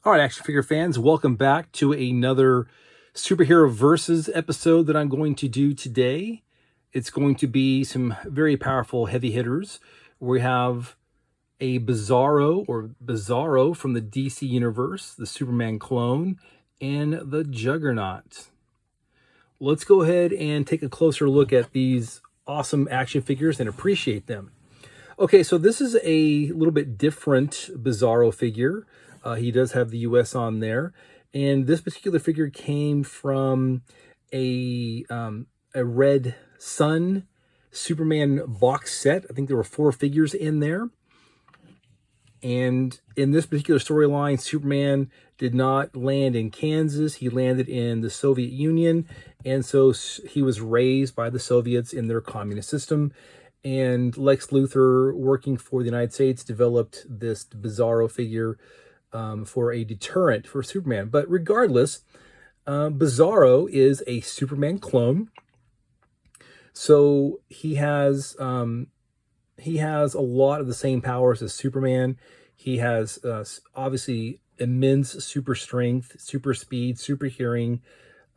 All right, action figure fans, welcome back to another superhero versus episode that I'm going to do today. It's going to be some very powerful heavy hitters. We have a Bizarro from the DC universe, the Superman clone, and the Juggernaut. Let's go ahead and take a closer look at these awesome action figures and appreciate them. Okay, so this is a little bit different Bizarro figure. He does have the US on there. And this particular figure came from a Red Sun Superman box set. I think there were 4 figures in there. And in this particular storyline, Superman did not land in Kansas. He landed in the Soviet Union. And so he was raised by the Soviets in their communist system. And Lex Luthor, working for the United States, developed this Bizarro figure for a deterrent for Superman. But regardless, Bizarro is a Superman clone. So he has a lot of the same powers as Superman. He has obviously immense super strength, super speed, super hearing.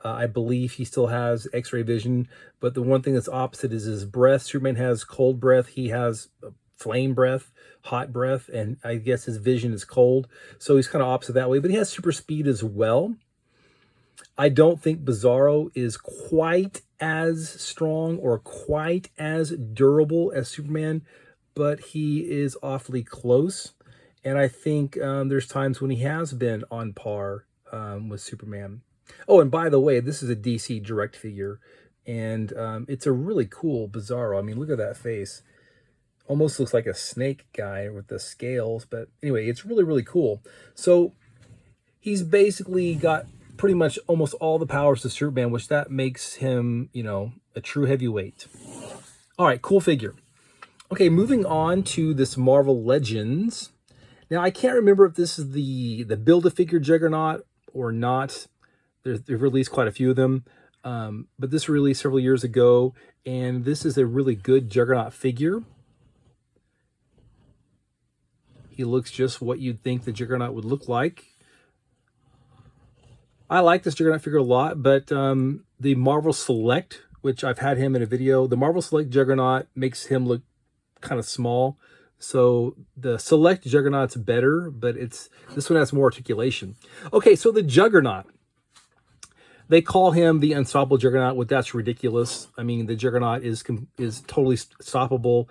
I believe he still has X-ray vision, but the one thing that's opposite is his breath. Superman has cold breath. He has flame breath, hot breath, and I guess his vision is cold. So he's kind of opposite that way, but he has super speed as well. I don't think Bizarro is quite as strong or quite as durable as Superman, but he is awfully close. And I think there's times when he has been on par with Superman. Oh, and by the way, this is a DC Direct figure, and it's a really cool Bizarro. I mean, look at that face. Almost looks like a snake guy with the scales, but anyway, it's really, really cool. So he's basically got pretty much almost all the powers of Superman, which that makes him, you know, a true heavyweight. All right, cool figure. Okay, moving on to this Marvel Legends. Now, I can't remember if this is the Build-A-Figure Juggernaut or not. They've released quite a few of them, but this released several years ago, and this is a really good Juggernaut figure. He looks just what you'd think the Juggernaut would look like. I like this Juggernaut figure a lot, but the Marvel Select, which I've had him in a video, the Marvel Select Juggernaut makes him look kind of small. So the Select Juggernaut's better, but this one has more articulation. Okay, so the Juggernaut. They call him the Unstoppable Juggernaut, but that's ridiculous. I mean, the Juggernaut is totally stoppable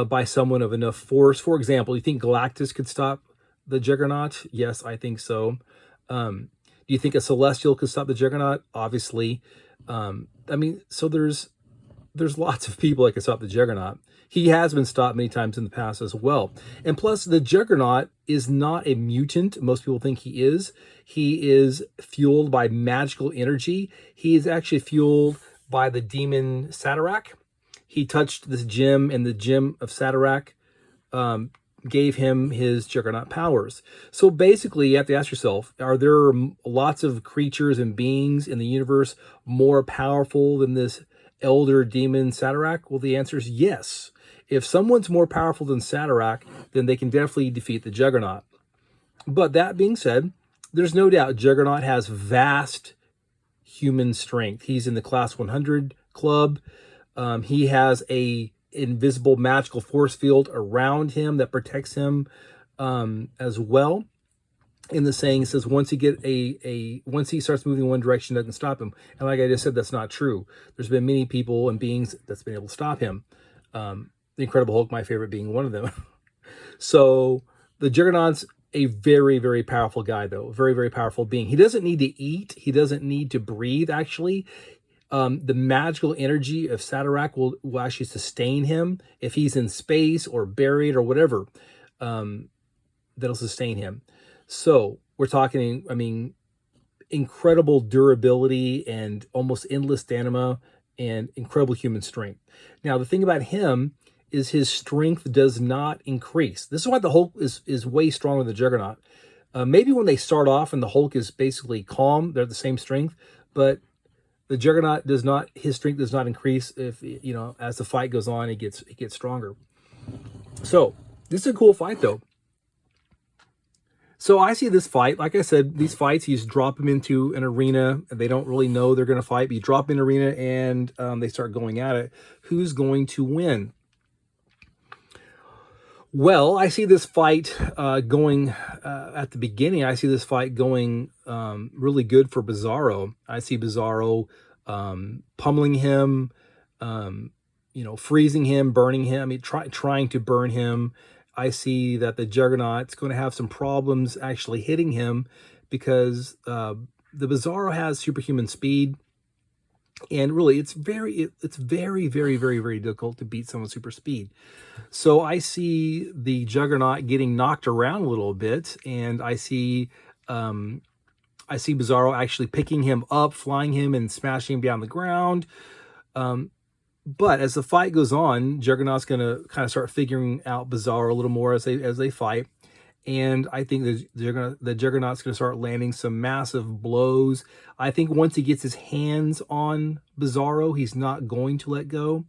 by someone of enough force. For example, you think Galactus could stop the Juggernaut? Yes, I think so. Do you think a Celestial could stop the Juggernaut? Obviously. I mean, so there's lots of people that can stop the Juggernaut. He has been stopped many times in the past as well. And plus, the Juggernaut is not a mutant. Most people think he is. He is fueled by magical energy. He is actually fueled by the demon Satarak. He touched this gem, and the gem of Satarak gave him his Juggernaut powers. So basically, you have to ask yourself, are there lots of creatures and beings in the universe more powerful than this elder demon Satarak? Well, the answer is yes. If someone's more powerful than Satarak, then they can definitely defeat the Juggernaut. But that being said, there's no doubt Juggernaut has vast human strength. He's in the Class 100 club. He has a invisible magical force field around him that protects him as well. In the saying, it says once he starts moving in one direction, it doesn't stop him. And like I just said, that's not true. There's been many people and beings that's been able to stop him. The Incredible Hulk, my favorite, being one of them. So the Juggernaut's a very, very powerful guy, though. Very, very powerful being. He doesn't need to eat. He doesn't need to breathe, actually. The magical energy of Satarak will actually sustain him if he's in space or buried or whatever. That'll sustain him. So we're talking, I mean, incredible durability and almost endless stamina and incredible human strength. Now, the thing about him is his strength does not increase. This is why the Hulk is way stronger than the Juggernaut. Maybe when they start off and the Hulk is basically calm, they're the same strength, but the Juggernaut does not, his strength does not increase if, you know, as the fight goes on, it gets stronger. So this is a cool fight, though. So I see this fight, like I said, these fights, you just drop them into an arena, and they don't really know they're going to fight, but you drop in an arena and they start going at it. Who's going to win? Well, I see this fight going at the beginning. I see this fight going really good for Bizarro. I see Bizarro pummeling him, you know, freezing him, burning him. I mean, trying to burn him. I see that the Juggernaut's going to have some problems actually hitting him because the Bizarro has superhuman speed. And really, it's very, very difficult to beat someone with super speed. So I see the Juggernaut getting knocked around a little bit, and I see Bizarro actually picking him up, flying him, and smashing him down the ground. But as the fight goes on, Juggernaut's going to kind of start figuring out Bizarro a little more as they fight. And I think the Juggernaut's going to start landing some massive blows. I think once he gets his hands on Bizarro, he's not going to let go.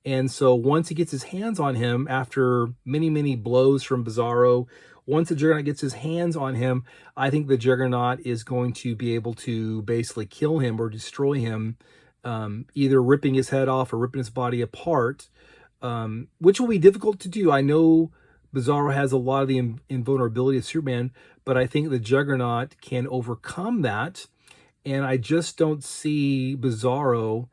And so once he gets his hands on him, after many blows from Bizarro, once the Juggernaut gets his hands on him, I think the Juggernaut is going to be able to basically kill him or destroy him, either ripping his head off or ripping his body apart, which will be difficult to do. I know Bizarro has a lot of the invulnerability of Superman, but I think the Juggernaut can overcome that. And I just don't see Bizarro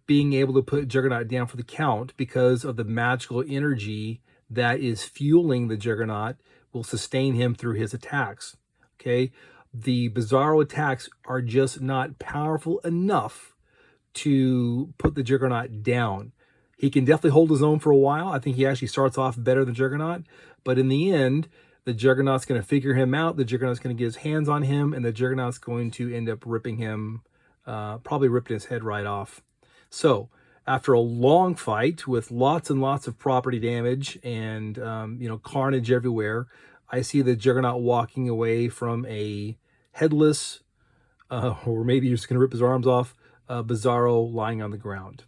being able to put Juggernaut down for the count because of the magical energy that is fueling the Juggernaut will sustain him through his attacks. Okay, the Bizarro attacks are just not powerful enough to put the Juggernaut down. He can definitely hold his own for a while. I think he actually starts off better than Juggernaut, but in the end, the Juggernaut's going to figure him out. The Juggernaut's going to get his hands on him, and the Juggernaut's going to end up ripping him, probably ripping his head right off. So after a long fight with lots and lots of property damage and you know, carnage everywhere, I see the Juggernaut walking away from a headless, or maybe you're just going to rip his arms off, Bizarro lying on the ground.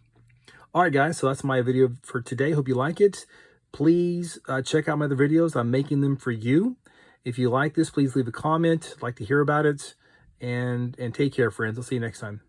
All right, guys, so that's my video for today. Hope you like it. Please check out my other videos. I'm making them for you. If you like this, please leave a comment. I'd like to hear about it. And take care, friends. I'll see you next time.